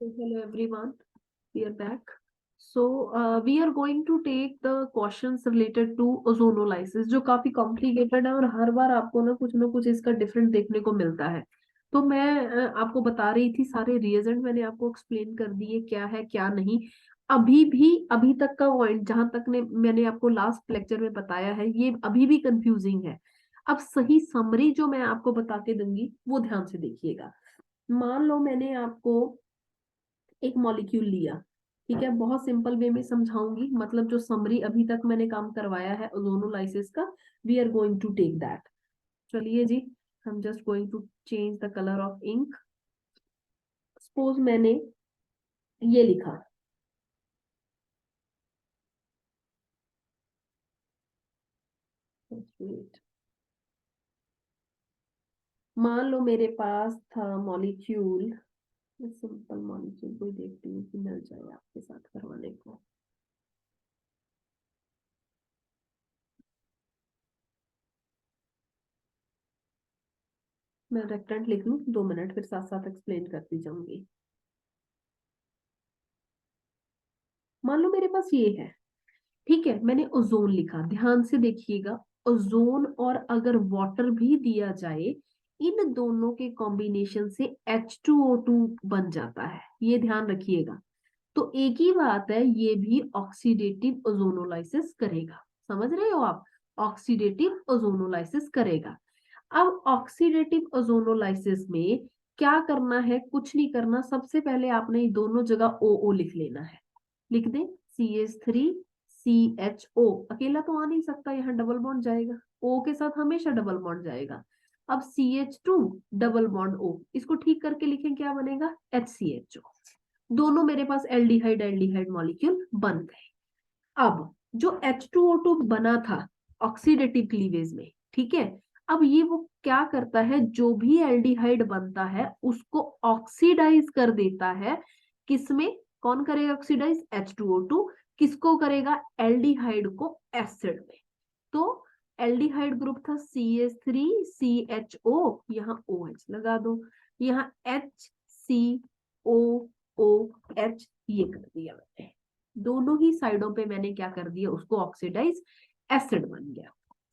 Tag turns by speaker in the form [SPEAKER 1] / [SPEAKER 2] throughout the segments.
[SPEAKER 1] Hello everyone, we are back. So we are going to take the questions related to ozonolysis जो काफी complicated है और हर बार आपको ना कुछ इसका डिफरेंट देखने को मिलता है। तो मैं आपको बता रही थी सारे रिएजेंट मैंने आपको एक्सप्लेन कर दिए क्या है क्या नहीं। अभी तक का पॉइंट जहां तक ने मैंने आपको लास्ट लेक्चर में बताया है ये अभी भी कंफ्यूजिंग है। अब सही समरी जो मैं आपको बता के दूंगी वो ध्यान से देखिएगा। मान लो मैंने आपको एक मॉलिक्यूल लिया, ठीक है, बहुत सिंपल वे में समझाऊंगी, मतलब जो समरी अभी तक मैंने काम करवाया है ओजोनोलाइसिस का, we are going to take that. चलिए जी, हम just going to change the colour of ink. Suppose मैंने ये लिखा, मान लो मेरे पास था मॉलिक्यूल, सिंपल मॉलिक्यूल कोई देखती हूँ कि मिल जाए आपके साथ करवाने को। मैं रेक्टेंट लिख लूं, 2 मिनट, फिर साथ साथ एक्सप्लेन करती जाऊंगी। मान लो मेरे पास ये है, ठीक है, मैंने ओजोन लिखा, ध्यान से देखिएगा। ओजोन और अगर वाटर भी दिया जाए, इन दोनों के कॉम्बिनेशन से H2O2 बन जाता है, ये ध्यान रखिएगा। तो एक ही बात है, ये भी ऑक्सीडेटिव ओजोनोलाइसिस करेगा। समझ रहे हो आप? ऑक्सीडेटिव ओजोनोलाइसिस करेगा। अब ऑक्सीडेटिव ओजोनोलाइसिस में क्या करना है? कुछ नहीं करना, सबसे पहले आपने दोनों जगह ओ लिख लेना है। लिख दें CH3 CHO, अकेला तो आ नहीं सकता, यहाँ डबल बॉन्ड जाएगा, O के साथ हमेशा डबल बॉन्ड जाएगा। अब CH2 डबल बॉन्ड O, इसको ठीक करके लिखें, क्या बनेगा? HCHO। दोनों मेरे पास एल्डिहाइड एल्डिहाइड मॉलिक्यूल बन गए। अब जो H2O2 बना था ऑक्सीडेटिव क्लीवेज में, ठीक है, अब ये वो क्या करता है, जो भी एल्डिहाइड बनता है उसको ऑक्सीडाइज कर देता है। किसमें? कौन करेगा ऑक्सीडाइज? H2O2। किसको करेगा? एल्डिहाइड को एसिड में। तो एल्डिहाइड ग्रुप था CH3CHO, यहाँ OH लगा दो, यहाँ HCOOH ये कर दिया मैंने। दोनों ही साइडों पे मैंने क्या कर दिया, उसको ऑक्सीडाइज, एसिड बन गया।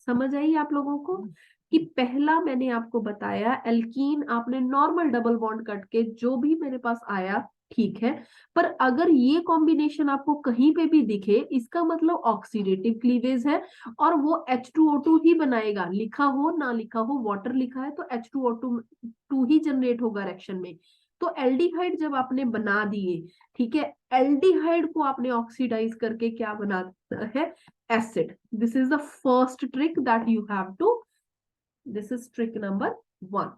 [SPEAKER 1] समझ आई आप लोगों को कि पहला मैंने आपको बताया एल्कीन, आपने नॉर्मल डबल बॉन्ड कट के जो भी मेरे पास आया, ठीक है, पर अगर ये कॉम्बिनेशन आपको कहीं पे भी दिखे, इसका मतलब ऑक्सीडेटिव क्लीवेज है और वो H2O2 ही बनाएगा, लिखा हो ना लिखा हो, वाटर लिखा है तो H2O2 ही जनरेट होगा रिएक्शन में। तो एल्डिहाइड जब आपने बना दिए, ठीक है, एल्डिहाइड को आपने ऑक्सीडाइज करके क्या बनाता है? Acid. This is the first trick that you have to, this is trick number 1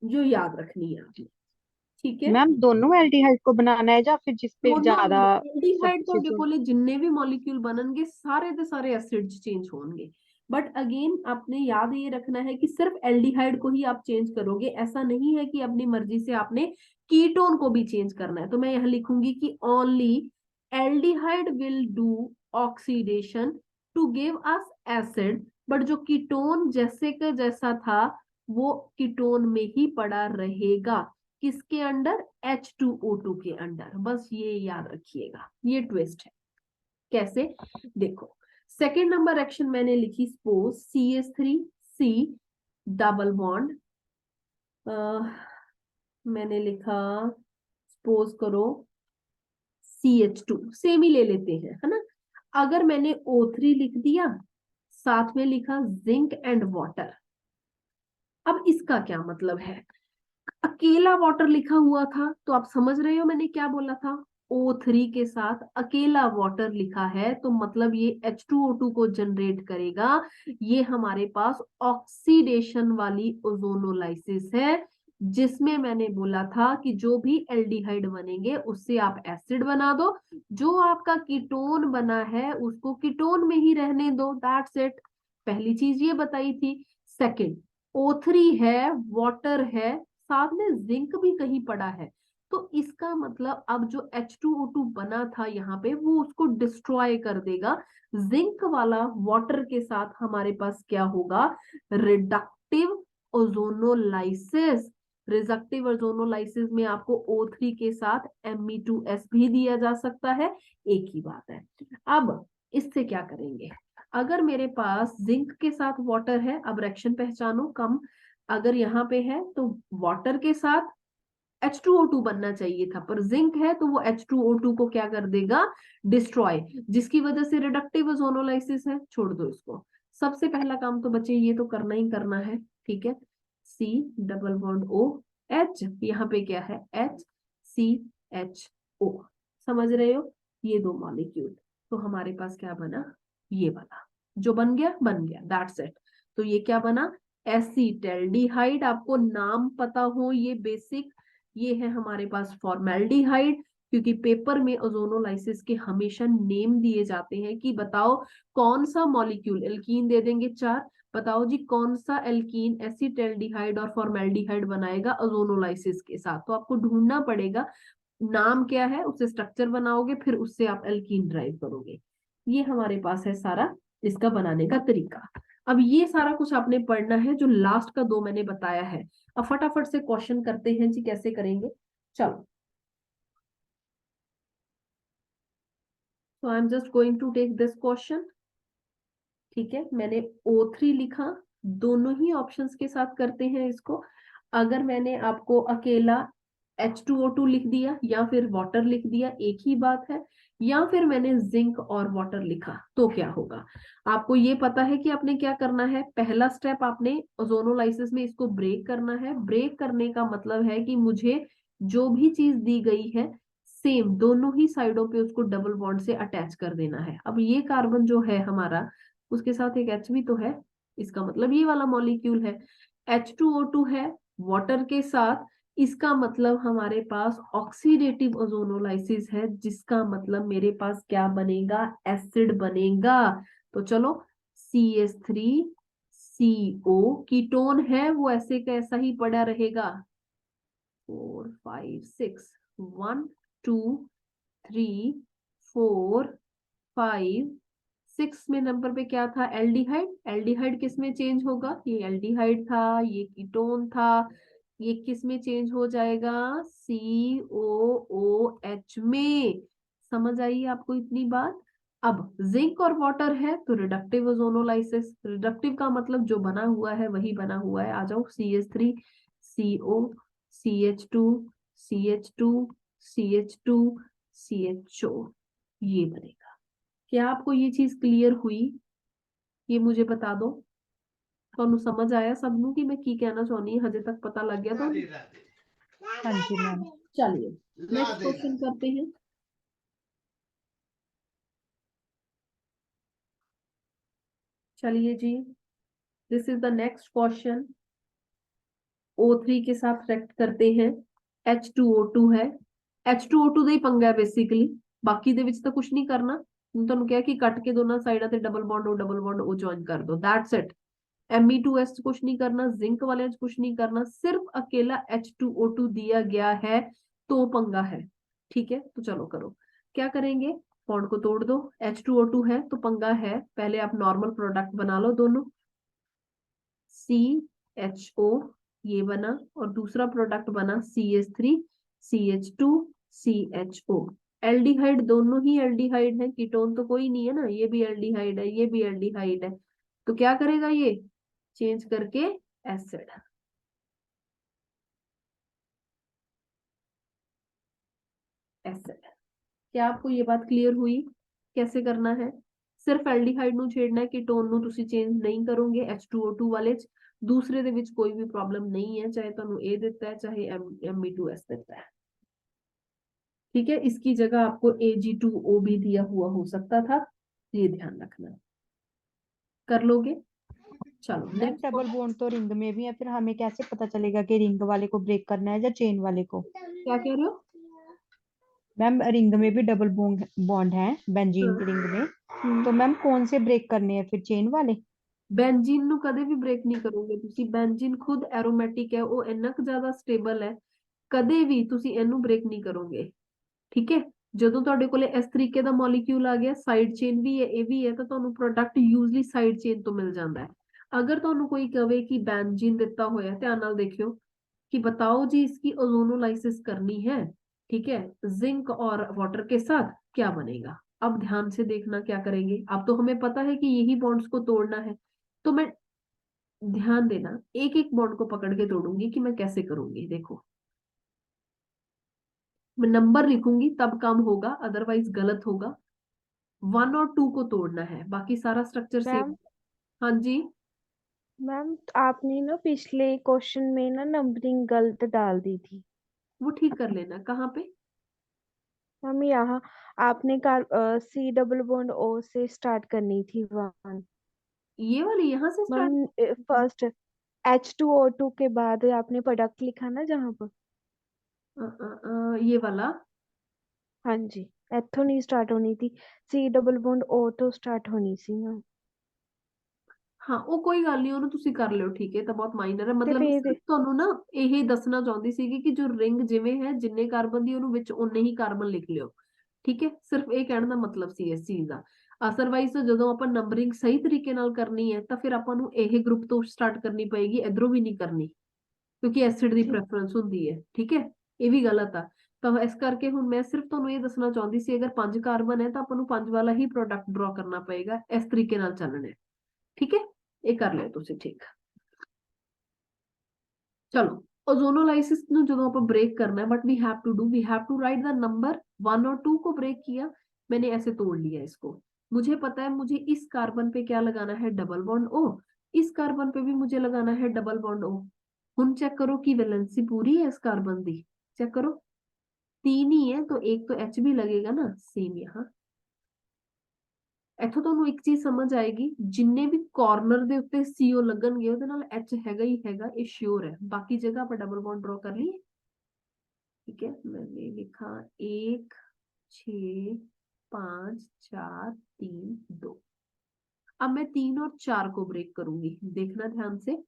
[SPEAKER 1] जो याद रखनी है आपने, ठीक है।
[SPEAKER 2] मैम दोनों एल्डिहाइड को बनाना है या फिर जिस पे
[SPEAKER 1] दोनों
[SPEAKER 2] ज्यादा सब
[SPEAKER 1] एल्डिहाइड तो
[SPEAKER 2] चीजें।
[SPEAKER 1] देखो ले, जितने भी मॉलिक्यूल बननगे सारे के सारे एसिड्स चेंज होंगे। बट अगेन आपने याद ये रखना है कि सिर्फ एल्डिहाइड को ही आप चेंज करोगे, ऐसा नहीं है कि अपनी मर्जी से आपने कीटोन को भी चेंज करना है। तो मैं यहां लिखूंगी कि only aldehyde will do oxidation to give us acid, but जो कीटोन जैसे का जैसा था वो कीटोन में ही पड़ा रहेगा। किसके अंडर? H2O2 के अंडर। बस ये याद रखिएगा, ये ट्विस्ट है। कैसे? देखो, सेकेंड नंबर एक्शन मैंने लिखी, सपोज CH3C डबल बॉन्ड, मैंने लिखा, सपोज करो CH2, सेम ही ले लेते हैं, है ना। अगर मैंने O3 लिख दिया, साथ में लिखा जिंक एंड वाटर, अब इसका क्या मतलब है? अकेला वाटर लिखा हुआ था तो आप समझ रहे हो मैंने क्या बोला था, O3 के साथ अकेला वाटर लिखा है तो मतलब ये H2O2 को जनरेट करेगा। ये हमारे पास ऑक्सीडेशन वाली ओजोनोलाइसिस है, जिसमें मैंने बोला था कि जो भी एल्डिहाइड बनेंगे उससे आप एसिड बना दो, जो आपका कीटोन बना है उसको कीटोन में ही रहने दो, दैट्स इट। पहली चीज ये बताई थी। सेकंड, O3 है, वाटर है, साथ में जिंक भी कहीं पड़ा है, तो इसका मतलब अब जो H2O2 बना था यहाँ पे वो उसको डिस्ट्रॉय कर देगा। जिंक वाला वाटर के साथ हमारे पास क्या होगा? Reductive ozonolysis. रिडक्टिव ओजोनोलाइसिस में आपको O3 के साथ Me2S भी दिया जा सकता है, एक ही बात है। अब इससे क्या करेंगे, अगर मेरे पास जिंक के साथ वाटर है, अब रिएक्शन पहचानो कम, अगर यहाँ पे है तो वाटर के साथ H2O2 बनना चाहिए था, पर जिंक है तो वो H2O2 को क्या कर देगा, डिस्ट्रॉय, जिसकी वजह से रिडक्टिव ओजोनोलाइसिस है। छोड़ दो इसको, सबसे पहला काम तो बच्चे ये तो करना ही करना है, ठीक है। C double bond O H, यहाँ पे क्या है HCHO, समझ रहे हो, ये दो मॉलिक्यूल, तो हमारे पास क्या बना, ये बना, जो बन गया बन गया, दैट्स इट। तो ये क्या बना, एसीटल्डिहाइड, आपको नाम पता हो ये बेसिक, ये है हमारे पास फॉर्मेल्डिहाइड, क्योंकि पेपर में ओजोनोलाइसिस के हमेशा नेम दिए जाते हैं कि बताओ कौन सा मॉलिक्यूल, एल्कीन दे देंगे 4, बताओ जी कौन सा एल्कीन एसिटल्डिहाइड और फॉर्मेल्डिहाइड बनाएगा ओजोनोलाइसिस के साथ, तो आपको ढूंढना पड़ेगा नाम क्या है, उससे स्ट्रक्चर बनाओगे, फिर उससे आप एल्कीन ड्राइव करोगे। ये हमारे पास है सारा इसका बनाने का तरीका। अब ये सारा कुछ आपने पढ़ना है, जो लास्ट का 2 मैंने बताया है। अब फटाफट से क्वेश्चन करते हैं जी, कैसे करेंगे, चलो। So I'm just going to take this question, ठीक है। मैंने O3 लिखा, दोनों ही ऑप्शंस के साथ करते हैं इसको। अगर मैंने आपको अकेला H2O2 लिख दिया या फिर वाटर लिख दिया, एक ही बात है, या फिर मैंने जिंक और वाटर लिखा, तो क्या होगा, आपको ये पता है कि आपने क्या करना है। पहला स्टेप आपने ओजोनोलाइसिस में इसको ब्रेक करना है। ब्रेक करने का मतलब है कि मुझे जो भी चीज दी गई है सेम दोनों ही साइडों पे उसको डबल बॉन्ड से अटैच कर देना है। अब ये कार्बन जो है हमारा, उसके साथ एक H भी तो है, इसका मतलब ये वाला मॉलिक्यूल है। H2O2 है वाटर के साथ, इसका मतलब हमारे पास ऑक्सीडेटिव ओजोनोलाइसिस है, जिसका मतलब मेरे पास क्या बनेगा, एसिड बनेगा। तो चलो CH3CO कीटोन है, वो ऐसे का ऐसा ही पड़ा रहेगा। 4 5 6 1 2 3 4 5 6 में नंबर पे क्या था, एल्डिहाइड। एल्डिहाइड किस में चेंज होगा, ये एल्डिहाइड था, ये कीटोन था, ये किस में चेंज हो जाएगा, COOH में। समझ आई आपको इतनी बात। अब जिंक और वाटर है तो रिडक्टिव ओजोनोलाइसिस, रिडक्टिव का मतलब जो बना हुआ है वही बना हुआ है। आ जाओ, CH3CO CH2 CH2 CH2 CHO, ये बनेगा। क्या आपको ये चीज क्लियर हुई, ये मुझे बता दो। ਤੁਹਾਨੂੰ समझ आया सबनू कि मैं की कहना चाहनी, हजे तक पता लग गया तो।
[SPEAKER 2] हाँ जी मैम।
[SPEAKER 1] चलिए नेक्स्ट क्वेश्चन करते हैं। चलिए जी, this is the next question. O3 के साथ रेक्ट करते हैं, H2O2 है, H2O2 ਦਾ ਹੀ ਪੰਗਾ ਹੈ ਬੇਸਿਕਲੀ, ਬਾਕੀ ਦੇ ਵਿੱਚ ਤਾਂ ਕੁਝ ਨਹੀਂ ਕਰਨਾ। ਹੁਣ ਤੁਹਾਨੂੰ ਕਿਹਾ ਕਿ ਕੱਟ ਕੇ ਦੋਨਾਂ ਸਾਈਡਾਂ ਤੇ ਡਬਲ ਬੌਂਡ ਉਹ ਜੁਆਇਨ ਕਰ ਦੋ, दैट्स इट। Me2S कुछ नहीं करना, जिंक वाले कुछ नहीं करना, सिर्फ अकेला H2O2 दिया गया है तो पंगा है, ठीक है। तो चलो करो, क्या करेंगे, बॉन्ड को तोड़ दो, H2O2 है तो पंगा है, पहले आप नॉर्मल प्रोडक्ट बना लो दोनों, CHO ये बना, और दूसरा प्रोडक्ट बना CH3CH2CHO। एल्डिहाइड दोनों ही एल्डिहाइड है, कीटोन तो कोई नहीं है ना, ये भी एल्डिहाइड है, ये भी एल्डिहाइड है, तो क्या करेगा ये, चेंज करके एसिड। एसिड, क्या आपको ये बात क्लियर हुई, कैसे करना है। सिर्फ एल्डिहाइड ਨੂੰ ਛੇੜਨਾ ਹੈ, कीटोन ਨੂੰ ਤੁਸੀਂ ਚੇਂਜ ਨਹੀਂ ਕਰੋਗੇ H2O2 ਵਾਲੇ ਚ, दूसरे ਦੇ ਵਿੱਚ कोई भी प्रॉब्लम नहीं है, चाहे ਤੁਹਾਨੂੰ A देता है चाहे Me2S देता है, ठीक है। इसकी जगह आपको Ag2O भी दिया हुआ हो सकता था, ये ध्यान रखना, कर लोगे। चलो
[SPEAKER 2] मैम
[SPEAKER 1] नेक्स्ट,
[SPEAKER 2] डबल बॉन्ड तो रिंग में भी है, फिर हमें कैसे पता चलेगा कि रिंग वाले को ब्रेक करना है या चेन वाले को?
[SPEAKER 1] क्या कह रहे हो।
[SPEAKER 2] मैम रिंग में भी डबल बॉन्ड बॉन्ड है, बेंजीन की रिंग में, तो मैम कौन से ब्रेक करने हैं, फिर चेन वाले?
[SPEAKER 1] ਬੈਂਜੀਨ ਨੂੰ ਕਦੇ ਵੀ ਬ੍ਰੇਕ ਨਹੀਂ ਕਰੋਗੇ ਤੁਸੀਂ, ਬੈਂਜੀਨ ਖੁਦ ਐਰੋਮੈਟਿਕ ਹੈ, ਉਹ ਇੰਨਾ ਕੁ ਜ਼ਿਆਦਾ ਸਟੇਬਲ ਹੈ, ਕਦੇ ਵੀ ਤੁਸੀਂ ਇਹਨੂੰ ਬ੍ਰੇਕ ਨਹੀਂ ਕਰੋਗੇ, ਠੀਕ ਹੈ। ਜਦੋਂ ਤੁਹਾਡੇ ਕੋਲੇ ਇਸ ਤਰੀਕੇ ਦਾ ਮੋਲੀਕਿਊਲ ਆ ਗਿਆ, ਸਾਈਡ ਚੇਨ ਵੀ ਹੈ ਇਹ ਵੀ ਹੈ, ਤਾਂ ਤੁਹਾਨੂੰ ਪ੍ਰੋਡਕਟ ਯੂਜ਼ਲੀ ਸਾਈਡ ਚੇਨ ਤੋਂ ਮਿਲ ਜਾਂਦਾ ਹੈ। ਅਗਰ ਤੁਹਾਨੂੰ ਕੋਈ ਕਵੇ ਕਿ ਬੈਂਜੀਨ ਦਿੱਤਾ ਹੋਇਆ, ਧਿਆਨ ਨਾਲ ਦੇਖਿਓ, कि बताओ जी इसकी ओजोनोलाइसिस करनी है, ठीक है, जिंक और वाटर के साथ, क्या बनेगा। अब ध्यान से देखना क्या करेंगे। अब तो हमें पता है कि यही बॉन्ड्स को तोड़ना है, तो मैं, ध्यान देना, एक एक बॉन्ड को पकड़ के तोड़ूंगी कि मैं कैसे करूंगी। देखो, मैं नंबर लिखूंगी तब काम होगा, अदरवाइज गलत होगा। 1 और 2 को तोड़ना है, बाकी सारा स्ट्रक्चर सेम।
[SPEAKER 3] मैम
[SPEAKER 1] हाँ जी।
[SPEAKER 3] मैम आपने ना पिछले क्वेश्चन में ना नंबरिंग गलत डाल दी थी।
[SPEAKER 1] वो ठीक कर लेना, कहाँ पे।
[SPEAKER 3] मैम यहाँ आपने कार सी डबल बॉन्ड ओ से स्टार्ट करनी थी वन।
[SPEAKER 1] ये वाली यहाँ से स्टार्ट।
[SPEAKER 3] मैम फर्स्ट H2O2 के बाद आपने प्रोडक्ट लिखा ना जहाँ पर।
[SPEAKER 1] ये वाला।
[SPEAKER 3] हाँ जी, इथों नहीं स्टार्ट होनी थी, सी डबल बॉन्ड ओ तो स्टार्ट होनी सी मैम।
[SPEAKER 1] हाँ ਉਹ ਕੋਈ ਗੱਲ ਨਹੀਂ, ਉਹਨੂੰ ਤੁਸੀਂ ਕਰ ਲਿਓ, ਠੀਕ ਹੈ, ਤਾਂ ਬਹੁਤ ਮਾਈਨਰ ਹੈ।
[SPEAKER 3] ਤੇ
[SPEAKER 1] ਮਤਲਬ
[SPEAKER 3] ਫਿਰ
[SPEAKER 1] ਸਿਰਫ ਤੁਹਾਨੂੰ ਨਾ ਇਹ ਦੱਸਣਾ ਚਾਹੁੰਦੀ ਸੀਗੀ ਕਿ ਜੋ ਰਿੰਗ ਜਿਵੇਂ ਹੈ, ਜਿੰਨੇ ਕਾਰਬਨ ਦੀ ਉਹਨੂੰ ਵਿੱਚ ਉਨੇ ਹੀ ਕਾਰਬਨ ਲਿਖ ਲਿਓ, ਠੀਕ ਹੈ। ਸਿਰਫ ਇਹ ਕਹਿਣ ਦਾ ਮਤਲਬ ਸੀ ਇਸ ਚੀਜ਼ ਦਾ। ਅਦਰਵਾਈਜ਼ ਜਦੋਂ ਆਪਾਂ ਨੰਬਰਿੰਗ ਸਹੀ ਤਰੀਕੇ ਨਾਲ ਕਰਨੀ ਹੈ ਤਾਂ ਫਿਰ ਆਪਾਂ ਨੂੰ ਇਹ ਗਰੁੱਪ ਤੋਂ ਸਟਾਰਟ ਕਰਨੀ ਪਏਗੀ, ਇਧਰੋਂ ਵੀ ਨਹੀਂ ਕਰਨੀ, ਕਿਉਂਕਿ ਐਸਿਡ ਦੀ
[SPEAKER 3] ਠੀਕ
[SPEAKER 1] ਪ੍ਰੈਫਰੈਂਸ ਹੁੰਦੀ ਹੈ, ਠੀਕ ਹੈ। ਇਹ ਵੀ ਗਲਤ ਆ। ਤਾਂ ਇਸ ਕਰਕੇ ਹੁਣ ਮੈਂ ਸਿਰਫ ਤੁਹਾਨੂੰ ਇਹ ਦੱਸਣਾ ਚਾਹੁੰਦੀ ਸੀ, ਅਗਰ 5 ਕਾਰਬਨ ਹੈ ਤਾਂ ਆਪਾਂ ਨੂੰ 5 ਵਾਲਾ ਹੀ ਪ੍ਰੋਡਕਟ ਡਰਾ ਕਰਨਾ ਪਏਗਾ, ਇਸ ਤਰੀਕੇ ਨਾਲ ਚੱਲਣਾ ਹੈ, ਠੀਕ ਹੈ। ਇਹ ਕਰ ਲਿਓ ਤੁਸੀਂ, ਠੀਕ। ਚਲੋ, ओजोनोलाइसिस ਨੂੰ ਜਦੋਂ ਆਪਾਂ ब्रेक करना है, but we have to write the number. 1 और 2 को ब्रेक किया, मैंने ऐसे तोड़ लिया इसको। मुझे पता है मुझे इस कार्बन पे क्या लगाना है, डबल बॉन्ड ओ। इस कार्बन पे भी मुझे लगाना है डबल बॉन्ड ओ। हम चेक करो कि वैलेंसी पूरी है इस कार्बन दी। चेक करो, 3 ही है तो एक तो एच भी लगेगा ना, सेम यहाँ। ਇੱਥੋਂ ਤੁਹਾਨੂੰ ਇੱਕ ਚੀਜ਼ ਸਮਝ ਆਏਗੀ, ਜਿੰਨੇ ਵੀ ਕਾਰਨਰ ਦੇ ਉੱਤੇ ਸੀਓ ਲੱਗਣਗੇ ਉਹਦੇ ਨਾਲ ਐਚ ਹੈਗਾ ਹੀ ਹੈਗਾ, ਇਹ श्योर है। बाकी जगह ਆਪਾਂ डबल बॉन्ड ड्रॉ कर लिए, ठीक है। मैंने लिखा 1, 6, 5, 4, 3, 2। अब मैं 3 और 4 को ब्रेक करूंगी, देखना ध्यान से।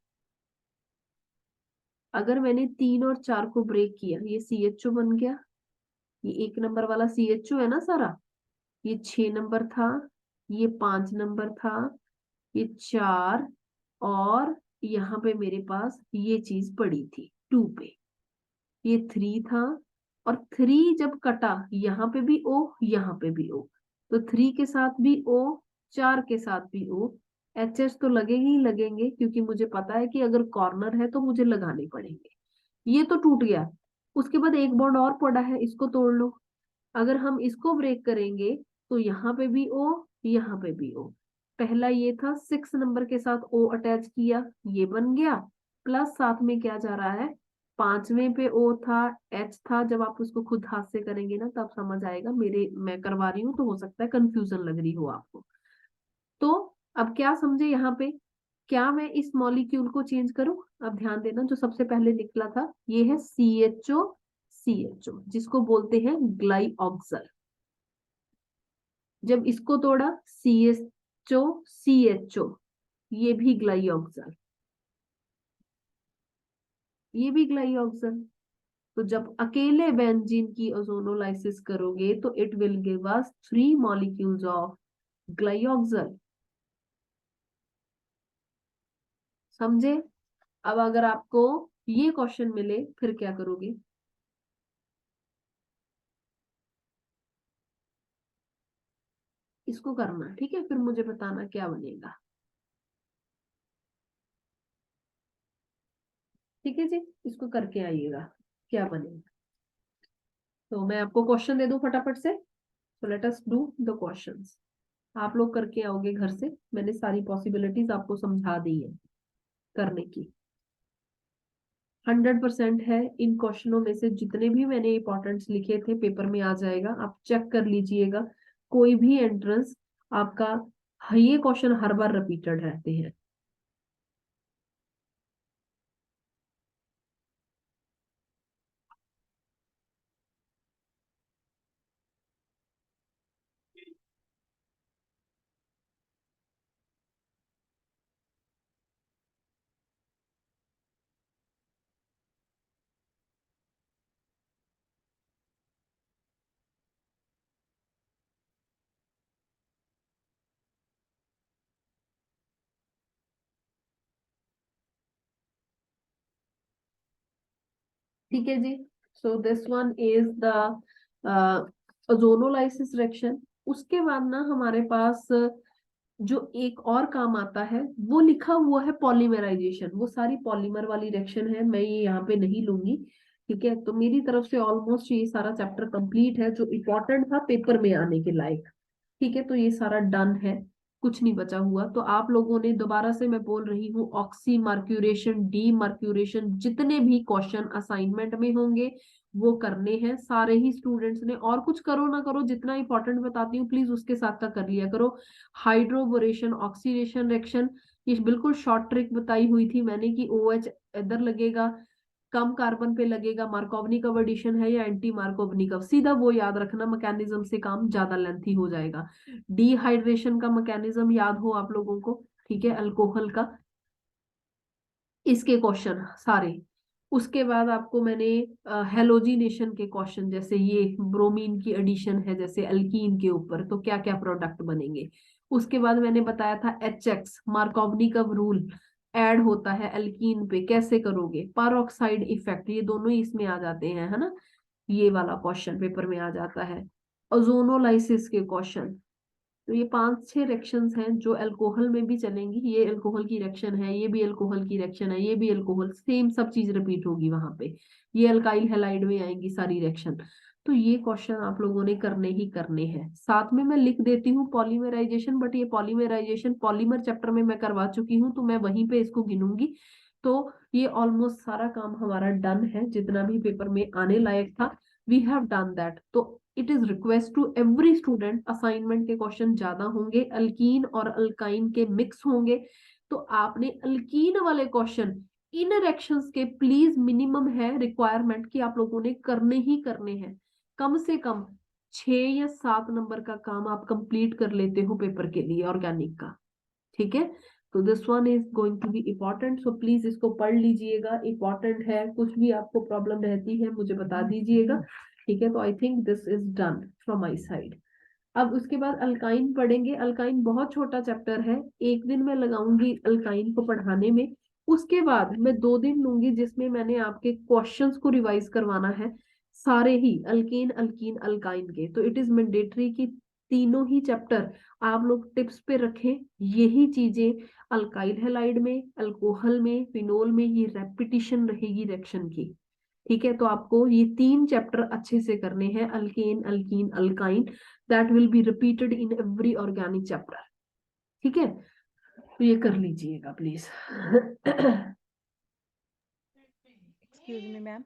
[SPEAKER 1] अगर मैंने 3 और 4 को ब्रेक किया, ये सी एच ओ बन गया। ये 1 नंबर वाला सी एच ओ है ना सारा, ये 6 नंबर था, ये 5 नंबर था, ये 4, और यहाँ पे मेरे पास ये चीज पड़ी थी 2 पे, ये 3 था। और 3 जब कटा, यहाँ पे भी ओ, यहाँ पे भी ओ, तो 3 के साथ भी ओ, 4 के साथ भी ओ। एच एच तो लगेंगे ही लगेंगे, क्योंकि मुझे पता है कि अगर कॉर्नर है तो मुझे लगाने पड़ेंगे। ये तो टूट गया। उसके बाद एक बॉन्ड और पड़ा है, इसको तोड़ लो। अगर हम इसको ब्रेक करेंगे तो यहाँ पे भी ओ, यहाँ पे भी ओ। पहला ये था, 6 नंबर के साथ ओ अटैच किया, ये बन गया। प्लस साथ में क्या जा रहा है, 5वें पे ओ था, एच था। जब आप उसको खुद हाथ से करेंगे ना तब समझ आएगा, मेरे मैं करवा रही हूँ तो हो सकता है कंफ्यूजन लग रही हो आपको। तो अब क्या समझे यहाँ पे, क्या मैं इस मॉलिक्यूल को चेंज करूं। अब ध्यान देना, जो सबसे पहले निकला था ये है C H O, C H O जिसको बोलते हैं ग्लाइऑक्सल। जब इसको तोड़ा, C H O, C H O, ये भी ग्लाइऑक्सल, ये भी ग्लाइऑक्सल। तो जब अकेले बेंजीन की ओजोनोलाइसिस करोगे तो it will give us 3 molecules of glyoxal. समझे। अब अगर आपको ये क्वेश्चन मिले फिर क्या करोगे, इसको करना, ठीक है, फिर मुझे बताना क्या बनेगा। ठीक है जी, इसको करके आइएगा क्या बनेगा। तो मैं आपको क्वेश्चन दे दूं फटाफट से, तो let us do the questions. आप लोग करके आओगे घर से, मैंने सारी पॉसिबिलिटीज आपको समझा दी है करने की। 100% है। इन क्वेश्चनों में से जितने भी मैंने इंपॉर्टेंट्स लिखे थे पेपर में आ जाएगा, आप चेक कर लीजिएगा। कोई भी एंट्रेंस आपका, ये क्वेश्चन हर बार रिपीटेड रहते हैं। ठीक है जी। So this one is the ozonolysis reaction. उसके बाद ना हमारे पास जो एक और काम आता है वो लिखा हुआ है पॉलीमराइजेशन। वो सारी पॉलीमर वाली रिएक्शन है, मैं ये यहाँ पे नहीं लूंगी। ठीक है, तो मेरी तरफ से ऑलमोस्ट ये सारा चैप्टर कंप्लीट है जो इम्पोर्टेंट था पेपर में आने के लायक। ठीक है, तो ये सारा डन है, कुछ नहीं बचा हुआ। तो आप लोगों ने, दोबारा से मैं बोल रही हूँ, ऑक्सी मार्क्यूरेशन, डी मार्क्यूरेशन, जितने भी क्वेश्चन असाइनमेंट में होंगे वो करने हैं सारे ही स्टूडेंट्स ने। और कुछ करो ना करो, जितना इंपॉर्टेंट बताती हूँ प्लीज उसके साथ का कर लिया करो। हाइड्रोबोरेशन, ऑक्सीडेशन रिएक्शन, ये बिल्कुल शॉर्ट ट्रिक बताई हुई थी मैंने कि OH इधर लगेगा, कम कार्बन पे लगेगा, मार्कोवनिकव एडिशन है या एंटी मार्कोवनिकव, सीधा वो याद रखना, मैकेनिज्म से काम ज्यादा लेंथी हो जाएगा। डिहाइड्रेशन का मैकेनिज्म याद हो आप लोगों को, ठीक है, अल्कोहल का, इसके क्वेश्चन सारे। उसके बाद आपको मैंने हेलोजिनेशन के क्वेश्चन, जैसे ये ब्रोमीन की एडिशन है जैसे अल्कीन के ऊपर, तो क्या क्या प्रोडक्ट बनेंगे। उसके बाद मैंने बताया था HX मार्कोवनिकव रूल ऐड होता है अल्कीन पे, कैसे करोगे, पारोक्साइड इफेक्ट, ये दोनों ही इसमें आ जाते हैं, है ना। ये वाला क्वेश्चन पेपर में आ जाता है। ओजोनोलाइसिस के क्वेश्चन, तो ये 5-6 रिएक्शंस हैं जो अल्कोहल में भी चलेंगी। ये अल्कोहल की रिएक्शन है, ये भी अल्कोहल की रिएक्शन है, ये भी अल्कोहल, सेम सब चीज रिपीट होगी वहां पे। ये अल्काइल हैलाइड में आएंगी सारी रिएक्शन। तो ये क्वेश्चन आप लोगों ने करने ही करने हैं। साथ में मैं लिख देती हूँ पॉलीमराइजेशन, बट ये पॉलीमराइजेशन पॉलीमर चैप्टर में मैं करवा चुकी हूँ, तो मैं वहीं पे इसको गिनूंगी। तो ये ऑलमोस्ट सारा काम हमारा डन है, जितना भी पेपर में आने लायक था वी हैव डन दैट। तो it is request to every student, assignment के क्वेश्चन ज्यादा होंगे, अल्कीन और अल्काइन के मिक्स होंगे, तो आपने अल्कीन वाले क्वेश्चन इन रिएक्शंस के प्लीज मिनिमम है रिक्वायरमेंट कि आप लोगों ने करने ही करने हैं। कम से कम 6 या 7 नंबर का काम आप कंप्लीट कर लेते हो पेपर के लिए ऑर्गेनिक का। ठीक है, तो this one is going to be important, so please इसको पढ़ लीजिएगा, इम्पोर्टेंट है। कुछ भी आपको प्रॉब्लम रहती है मुझे बता दीजिएगा। ठीक है, तो I think this is done from my side. अब उसके बाद अल्काइन पढ़ेंगे। अल्काइन बहुत छोटा चैप्टर है, एक दिन मैं लगाऊंगी अल्काइन को पढ़ाने में। उसके बाद मैं 2 दिन लूंगी जिसमें मैंने आपके क्वेश्चंस को रिवाइज करवाना है, सारे ही अल्केन अल्कीन अल्काइन के। तो इट इज मैंडेटरी कि तीनों ही चैप्टर आप लोग टिप्स पे रखें। यही चीजें अल्काइल हैलाइड में, अल्कोहल में, फिनोल में, ये रेपिटिशन रहेगी रिएक्शन की। ठीक है, तो आपको ये 3 चैप्टर अच्छे से करने हैं, alkane alkene alkyne, that will be repeated in every organic chapter. ठीक है, तो ये कर लीजिएगा प्लीज।
[SPEAKER 2] Excuse me ma'am.